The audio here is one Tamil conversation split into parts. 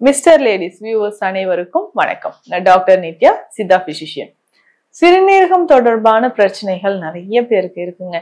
மிஸ்டர் லேடிஸ் வியூவர்ஸ் அனைவருக்கும் வணக்கம். நான் டாக்டர் நித்யா, சித்தா பிசிஷியன். சிறுநீரகம் தொடர்பான பிரச்சனைகள் நிறைய பேருக்கு இருக்குங்க.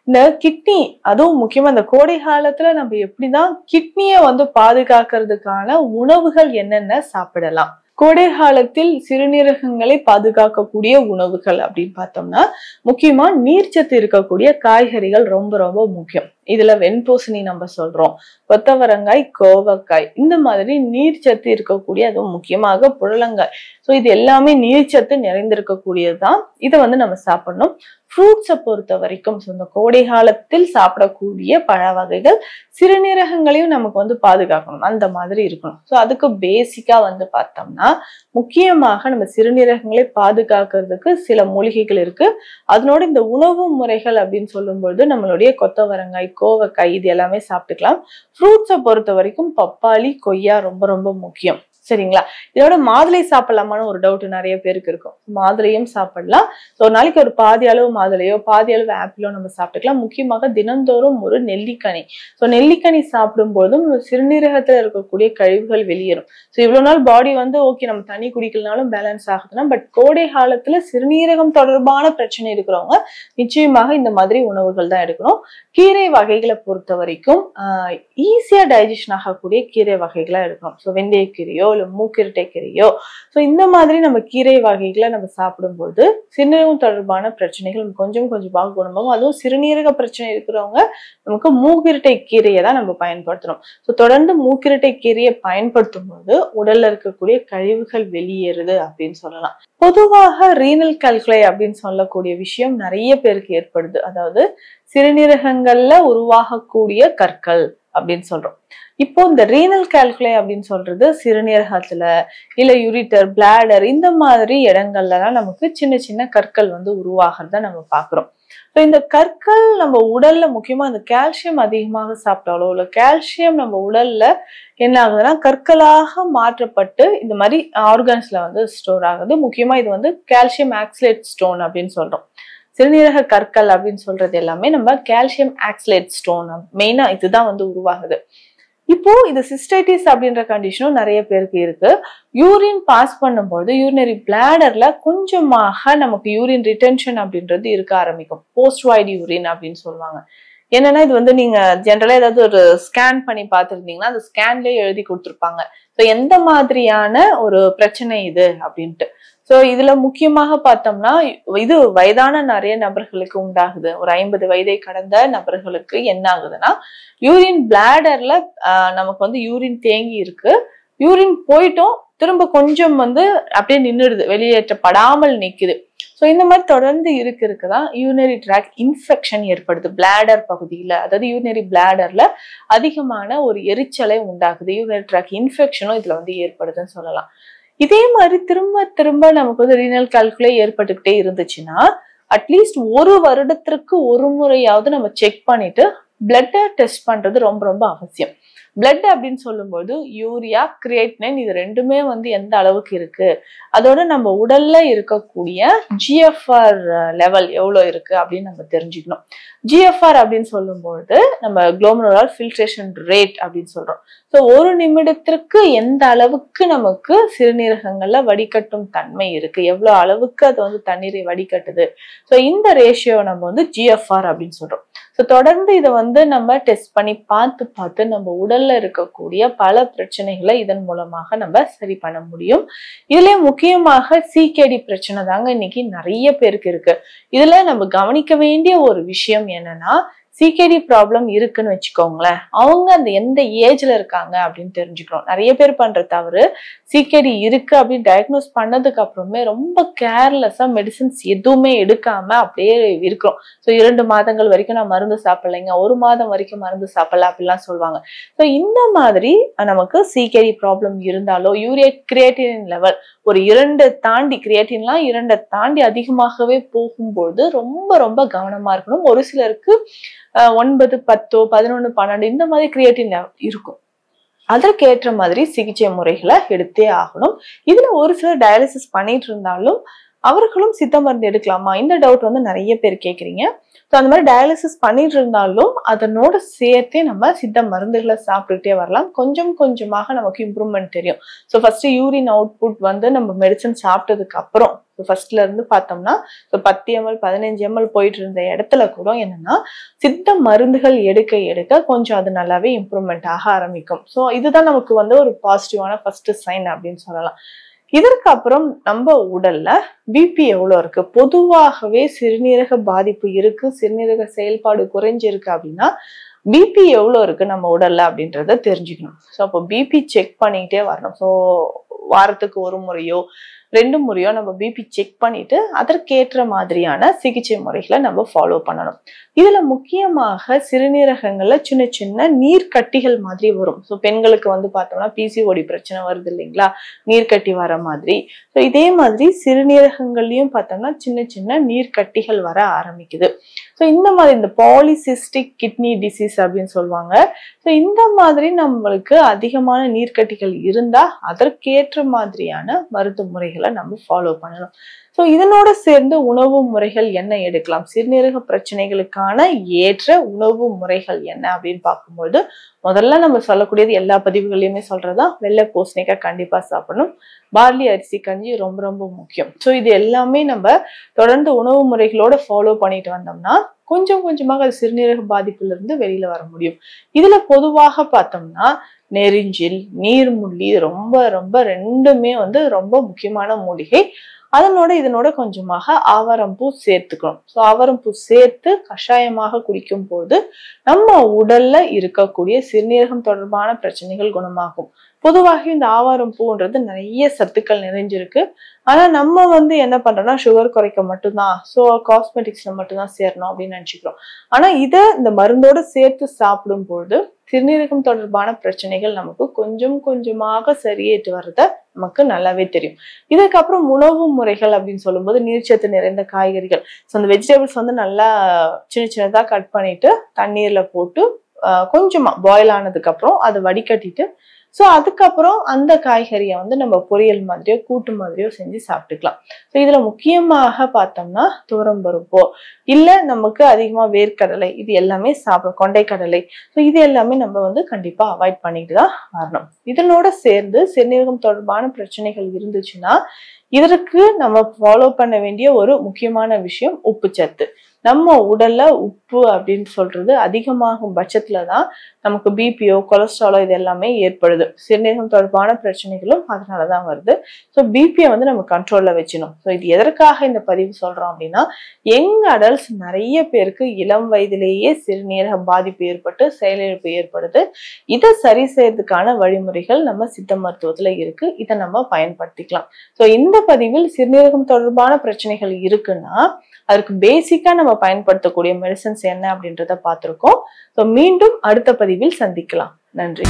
இந்த கிட்னி, அதுவும் முக்கியமா இந்த கோடை காலத்துல நம்ம எப்படிதான் கிட்னியை பாதுகாக்கிறதுக்கான உணவுகள் என்னென்ன சாப்பிடலாம். கோடை காலத்தில் சிறுநீரகங்களை பாதுகாக்கக்கூடிய உணவுகள் அப்படின்னு பார்த்தோம்னா முக்கியமா நீர்ச்சத்து இருக்கக்கூடிய காய்கறிகள் ரொம்ப ரொம்ப முக்கியம். இதுல வெண்பூசணி நம்ம சொல்றோம், கொத்தவரங்காய், கோவக்காய், இந்த மாதிரி நீர்ச்சத்து இருக்கக்கூடிய, அதுவும் முக்கியமாக புடலங்காய். ஸோ இது எல்லாமே நீர்ச்சத்து நிறைந்திருக்கக்கூடியதுதான். இதை நம்ம சாப்பிடணும். ஃப்ரூட்ஸை பொறுத்த வரைக்கும் இந்த கோடை காலத்தில் சாப்பிடக்கூடிய பழ வகைகள் சிறுநீரகங்களையும் நமக்கு பாதுகாக்கணும், அந்த மாதிரி இருக்கணும். ஸோ அதுக்கு பேசிக்கா பார்த்தோம்னா முக்கியமாக நம்ம சிறுநீரகங்களை பாதுகாக்கிறதுக்கு சில மூலிகைகள் இருக்கு. அதனோட இந்த உணவு முறைகள் அப்படின்னு சொல்லும்போது நம்மளுடைய கொத்தவரங்காய், கோவக்காய், இது எல்லாமே சாப்பிட்டுக்கலாம். ஃப்ரூட்ஸை பொறுத்த வரைக்கும் பப்பாளி, கொய்யா ரொம்ப ரொம்ப முக்கியம். சரிங்களா? இதோட மாதுளை சாப்பிடலாமான்னு ஒரு டவுட் நிறைய பேருக்கு இருக்கும். மாதுளையும் சாப்பிடலாம். ஸோ ஒரு நாளைக்கு ஒரு பாதி அளவு மாதுளையோ பாதி அளவு ஆப்பிளோ நம்ம சாப்பிட்டுக்கலாம். முக்கியமாக தினந்தோறும் ஒரு நெல்லிக்கனி. ஸோ நெல்லிக்கனி சாப்பிடும்போதும் சிறுநீரகத்துல இருக்கக்கூடிய கழிவுகள் வெளியேறும். ஸோ இவ்வளவு நாள் பாடி ஓகே நம்ம தண்ணி குடிக்கலனாலும் பேலன்ஸ் ஆகுதுன்னா, பட் கோடை காலத்துல சிறுநீரகம் தொடர்பான பிரச்சனை இருக்கிறவங்க நிச்சயமாக இந்த மாதிரி உணவுகள் தான் எடுக்கணும். கீரை வகைகளை பொறுத்த வரைக்கும் ஈஸியா டைஜஷன் ஆகக்கூடிய கீரை வகைகளா எடுக்கணும். ஸோ வெந்தயக்கீரையோ இல்ல மூக்கிரட்டை கீரையோ, ஸோ இந்த மாதிரி நம்ம கீரை வகைகளை நம்ம சாப்பிடும்போது சிறுநீரகம் தொடர்பான பிரச்சனைகள் கொஞ்சம் கொஞ்சமாக குணமாகும். அதுவும் சிறுநீரக பிரச்சனை இருக்கிறவங்க நமக்கு மூக்கிரட்டை கீரையை தான் நம்ம பயன்படுத்தணும். ஸோ தொடர்ந்து மூக்கிரட்டை கீரையை பயன்படுத்தும் போது உடல்ல இருக்கக்கூடிய கழிவுகள் வெளியேறுது அப்படின்னு சொல்லலாம். பொதுவாக ரீனல் கால்குலை அப்படின்னு சொல்லக்கூடிய விஷயம் நிறைய பேருக்கு ஏற்படுது. அதாவது சிறுநீரகங்கள்ல உருவாகக்கூடிய கற்கள் அப்படின்னு சொல்றோம். இப்போ இந்த ரீனல் கால்குலை அப்படின்னு சொல்றது சிறுநீரகத்துல இல்ல யூரிட்டர், பிளாடர், இந்த மாதிரி இடங்கள்லாம் நமக்கு சின்ன சின்ன கற்கள் உருவாகிறத நம்ம பாக்குறோம். இந்த கற்கள் நம்ம உடல்ல, முக்கியமா இந்த கால்சியம் அதிகமாக சாப்பிட்டாலோ இல்ல கால்சியம் நம்ம உடல்ல என்ன ஆகுதுன்னா கற்களாக மாற்றப்பட்டு இந்த மாதிரி ஆர்கன்ஸ்ல ஸ்டோர் ஆகுது. முக்கியமா இது கால்சியம் ஆக்சலேட் ஸ்டோன் அப்படின்னு சொல்றோம். சிறுநீரக கற்கள் அப்படின்னு சொல்றது எல்லாமே நம்ம கால்சியம் ஆக்சலேட் ஸ்டோன், மெயினா இதுதான் உருவாகுது. இப்போ இது சிஸ்டைட்டிஸ் அப்படின்ற கண்டிஷனும் நிறைய பேருக்கு இருக்கு. யூரின் பாஸ் பண்ணும்போது யூரினரி பிளாடர்ல கொஞ்சமாக நமக்கு யூரின் ரிட்டென்ஷன் அப்படின்றது இருக்க ஆரம்பிக்கும். போஸ்ட் வாய்ட் யூரின் அப்படின்னு சொல்லுவாங்க. என்னன்னா இது நீங்க ஜென்ரலா ஏதாவது ஒரு ஸ்கேன் பண்ணி பார்த்துருந்தீங்கன்னா அந்த ஸ்கேன்லயே எழுதி கொடுத்துருப்பாங்க. ஸோ எந்த மாதிரியான ஒரு பிரச்சனை இது அப்படின்ட்டு. ஸோ இதுல முக்கியமாக பார்த்தோம்னா இது வயதான நிறைய நபர்களுக்கு உண்டாகுது. ஒரு 50 வயதை கடந்த நபர்களுக்கு என்ன ஆகுதுன்னா யூரின் பிளாடர்ல நமக்கு யூரின் தேங்கி இருக்கு. யூரின் போயிட்டோம், திரும்ப கொஞ்சம் அப்படியே நின்றுடுது, வெளியேற்றப்படாமல் நிக்குது. ஸோ இந்த மாதிரி தொடர்ந்து இருக்குதான் யூரினரி ட்ராக் இன்ஃபெக்ஷன் ஏற்படுது பிளாடர் பகுதியில. அதாவது யூரினரி பிளாடர்ல அதிகமான ஒரு எரிச்சலை உண்டாகுது. யூரினரி ட்ராக் இன்ஃபெக்ஷனும் இதுல ஏற்படுதுன்னு சொல்லலாம். இதே மாதிரி திரும்ப திரும்ப நமக்கு ரீனல் கால்குலை ஏற்பட்டுக்கிட்டே இருந்துச்சுன்னா அட்லீஸ்ட் ஒரு வருடத்திற்கு ஒரு முறையாவது நம்ம செக் பண்ணிட்டு பிளட்டை டெஸ்ட் பண்றது ரொம்ப ரொம்ப அவசியம். பிளட் அப்படின்னு சொல்லும்போது யூரியா, கிரியேட்டினைன், இது ரெண்டுமே எந்த அளவுக்கு இருக்கு, அதோட நம்ம உடல்ல இருக்கக்கூடிய ஜிஎஃப்ஆர் லெவல் எவ்வளவு இருக்கு அப்படின்னு நம்ம தெரிஞ்சுக்கணும். ஜிஎஃப்ஆர் அப்படின்னு சொல்லும்போது நம்ம குளோமெருலர் ஃபில்ட்ரேஷன் ரேட் அப்படின்னு சொல்றோம். ஸோ ஒரு நிமிடத்திற்கு எந்த அளவுக்கு நமக்கு சிறுநீரகங்கள்ல வடிகட்டும் தன்மை இருக்கு, எவ்வளவு அளவுக்கு அது தண்ணீரை வடிகட்டுது. ஸோ இந்த ரேஷியோ நம்ம ஜிஎஃப்ஆர் அப்படின்னு சொல்றோம். ஸோ தொடர்ந்து இதை நம்ம டெஸ்ட் பண்ணி பார்த்து நம்ம உடல்ல இருக்கக்கூடிய பல பிரச்சனைகளை இதன் மூலமாக நம்ம சரி பண்ண முடியும். இதுலயே முக்கியமாக சிகேடி பிரச்சனை தாங்க இன்னைக்கு நிறைய பேருக்கு இருக்கு. இதுல நம்ம கவனிக்க வேண்டிய ஒரு விஷயம் என்னன்னா, சிகேடி ப்ராப்ளம் இருக்குன்னு வச்சுக்கோங்களேன், அவங்க அந்த எந்த ஏஜ்ல இருக்காங்க அப்படின்னு தெரிஞ்சுக்கணும். நிறைய பேர் பண்ற தவறு, சிகேடி இருக்கு அப்படின்னு டயக்னோஸ் பண்ணதுக்கு அப்புறமே ரொம்ப கேர்லெஸ்ஸா மெடிசின்ஸ் எதுவுமே எடுக்காம அப்படியே இருக்கிறோம். ஸோ 2 மாதங்கள் வரைக்கும் நான் மருந்து சாப்பிடலைங்க, 1 மாதம் வரைக்கும் மருந்து சாப்பிடல அப்படிலாம் சொல்லுவாங்க. ஸோ இந்த மாதிரி நமக்கு சிகேடி ப்ராப்ளம் இருந்தாலோ யூரியா கிரியேட்டின் லெவல் ஒரு 2 தாண்டி, கிரியேட்டின்லாம் 2 தாண்டி அதிகமாகவே போகும்போது ரொம்ப ரொம்ப கவனமா இருக்கணும். ஒரு சிலருக்கு 9, 10, 11, 12 இந்த மாதிரி கிரியேட்டின் இருக்கும். அதற்கேற்ற மாதிரி சிகிச்சை முறைகளை எடுத்தே ஆகணும். இதுல ஒரு சிலர் டயாலிசிஸ் பண்ணிட்டு இருந்தாலும் அவர்களும் சித்த மருந்து எடுக்கலாமா? இந்த டவுட் வந்து நிறைய பேர் கேக்குறீங்க. ஸோ அந்த மாதிரி டயாலிசிஸ் பண்ணிட்டு இருந்தாலும் அதனோட சேர்த்தே நம்ம சித்த மருந்துகளை சாப்பிட்டுட்டே வரலாம். கொஞ்சம் கொஞ்சமாக நமக்கு இம்ப்ரூவ்மெண்ட் தெரியும். ஸோ ஃபர்ஸ்ட் யூரின் அவுட்புட் வந்து நம்ம மெடிசன் சாப்பிட்டதுக்கு அப்புறம் ஃபர்ஸ்ட்ல இருந்து பார்த்தோம்னா 10 ml 15 ml போயிட்டு இருந்த இடத்துல கூட என்னன்னா சித்த மருந்துகள் எடுக்க எடுக்க கொஞ்சம் அது நல்லாவே இம்ப்ரூவ்மெண்ட் ஆக ஆரம்பிக்கும். ஸோ இதுதான் நமக்கு வந்து ஒரு பாசிட்டிவான ஃபர்ஸ்ட் சைன் அப்படின்னு சொல்லலாம். இதற்கு அப்புறம் நம்ம உடல்ல பிபி எவ்வளவு இருக்கு? பொதுவாகவே சிறுநீரக பாதிப்பு இருக்கு, சிறுநீரக செயல்பாடு குறைஞ்சிருக்கு அப்படின்னா பிபி எவ்வளவு இருக்கு நம்ம உடல்ல அப்படின்றத தெரிஞ்சுக்கணும். ஸோ அப்போ பிபி செக் பண்ணிக்கிட்டே வரணும். ஸோ வாரத்துக்கு ஒரு முறையோ 2 முறையோ நம்ம பிபி செக் பண்ணிட்டு அதற்கேற்ற மாதிரியான சிகிச்சை முறைகளை நம்ம ஃபாலோ பண்ணணும். இதுல முக்கியமாக சிறுநீரகங்கள்ல சின்ன சின்ன நீர் கட்டிகள் மாதிரி வரும். ஸோ பெண்களுக்கு வந்து பார்த்தோம்னா பிசிஓடி பிரச்சனை வருது இல்லைங்களா, நீர்க்கட்டி வர மாதிரி. ஸோ இதே மாதிரி சிறுநீரகங்கள்லயும் பார்த்தோம்னா சின்ன சின்ன நீர்க்கட்டிகள் வர ஆரம்பிக்குது. ஸோ இந்த மாதிரி இந்த பாலிசிஸ்டிக் கிட்னி டிசீஸ் அப்படின்னு சொல்லுவாங்க. ஸோ இந்த மாதிரி நம்மளுக்கு அதிகமான நீர்க்கட்டிகள் இருந்தா அதற்கேற்ற மாதிரியான மருத்துவ முறைகளை நம்ம ஃபாலோ பண்ணணும். ஸோ இதனோட சேர்ந்து உணவு முறைகள் என்ன எடுக்கலாம், சிறுநீரக பிரச்சனைகளுக்கான ஏற்ற உணவு முறைகள் என்ன அப்படின்னு பார்க்கும்போது முதல்ல நம்ம சொல்லக்கூடியது எல்லா பதிவுகளையுமே சொல்றதா வெள்ளை பூசணிக்காய் கண்டிப்பா சாப்பிடணும். பார்லி அரிசி கஞ்சி ரொம்ப ரொம்ப முக்கியம். ஸோ இது எல்லாமே நம்ம தொடர்ந்து உணவு முறைகளோட ஃபாலோ பண்ணிட்டு வந்தோம்னா கொஞ்சம் கொஞ்சமாக அது சிறுநீரக பாதிப்புல இருந்து வெளியில வர முடியும். இதுல பொதுவாக பார்த்தோம்னா நெரிஞ்சில், நீர்முள்ளி ரொம்ப ரொம்ப ரெண்டுமே வந்து ரொம்ப முக்கியமான மூலிகை. இதனோட கொஞ்சமாக ஆவாரம்பூ சேர்த்துக்கணும். ஸோ ஆவாரம்பூ சேர்த்து கஷாயமாக குடிக்கும் போது நம்ம உடல்ல இருக்கக்கூடிய சிறுநீரகம் தொடர்பான பிரச்சனைகள் குணமாகும். பொதுவாக இந்த ஆவாரம்பூன்றது நிறைய சத்துக்கள் நிறைஞ்சிருக்கு. ஆனா நம்ம வந்து என்ன பண்றோம்னா சுகர் குறைக்க மட்டும்தான், ஸோ காஸ்மெட்டிக்ஸ்ல மட்டும்தான் சேரணும் அப்படின்னு நினைச்சுக்கிறோம். ஆனா இந்த மருந்தோட சேர்த்து சாப்பிடும் பொழுது சிறுநீரகம் தொடர்பான பிரச்சனைகள் நமக்கு கொஞ்சம் கொஞ்சமாக சரியிட்டு வர்றத நமக்கு நல்லாவே தெரியும். இதுக்கப்புறம் உணவு முறைகள் அப்படின்னு சொல்லும்போது நீர்ச்சத்து நிறைந்த காய்கறிகள். ஸோ அந்த வெஜிடபிள்ஸ் வந்து நல்லா சின்ன சின்னதா கட் பண்ணிட்டு தண்ணீர்ல போட்டு கொஞ்சமா பாயில் ஆனதுக்கு அப்புறம் அதை வடிகட்டிட்டு ஸோ அதுக்கப்புறம் அந்த காய்கறியை வந்து நம்ம பொரியல் மாதிரியோ கூட்டு மாதிரியோ செஞ்சு சாப்பிட்டுக்கலாம். ஸோ இதுல முக்கியமாக பார்த்தோம்னா துவரம்பருப்போ இல்ல நமக்கு அதிகமா வேர்க்கடலை இது எல்லாமே சாப்பிடும், கொண்டைக்கடலை. ஸோ இது எல்லாமே நம்ம வந்து கண்டிப்பா அவாய்ட் பண்ணிட்டு தான் வரணும். இதனோட சேர்ந்து சிறுநீரகம் தொடர்பான பிரச்சனைகள் இருந்துச்சுன்னா இதற்கு நம்ம ஃபாலோ பண்ண வேண்டிய ஒரு முக்கியமான விஷயம் உப்புச்சத்து. நம்ம உடல்ல உப்பு அப்படின்னு சொல்றது அதிகமாகும் பட்சத்துலதான் நமக்கு பிபியோ கொலஸ்ட்ராலோ இது எல்லாமே ஏற்படுது. சிறுநீரகம் தொடர்பான பிரச்சனைகளும் அதனாலதான் வருது. ஸோ பிபியை வந்து நம்ம கண்ட்ரோல்ல வச்சுக்கணும். ஸோ இது எதற்காக இந்த பதிவு சொல்றோம் அப்படின்னா யங் அடல்ட்ஸ் நிறைய பேருக்கு இளம் வயதிலேயே சிறுநீரக பாதிப்பு ஏற்பட்டு செயலிழப்பு ஏற்படுது. இதை சரி செய்யறதுக்கான வழிமுறைகள் நம்ம சித்த மருத்துவத்துல இருக்கு. இதை நம்ம பயன்படுத்திக்கலாம். ஸோ இந்த பதிவில் சிறுநீரகம் தொடர்பான பிரச்சனைகள் இருக்குன்னா அதற்கு பேசிக்கா நம்ம பயன்படுத்தக்கூடிய மெடிசன்ஸ் என்ன அப்படின்றத பார்த்திருக்கோம். ஸோ மீண்டும் அடுத்த பதிவில் சந்திக்கலாம். நன்றி.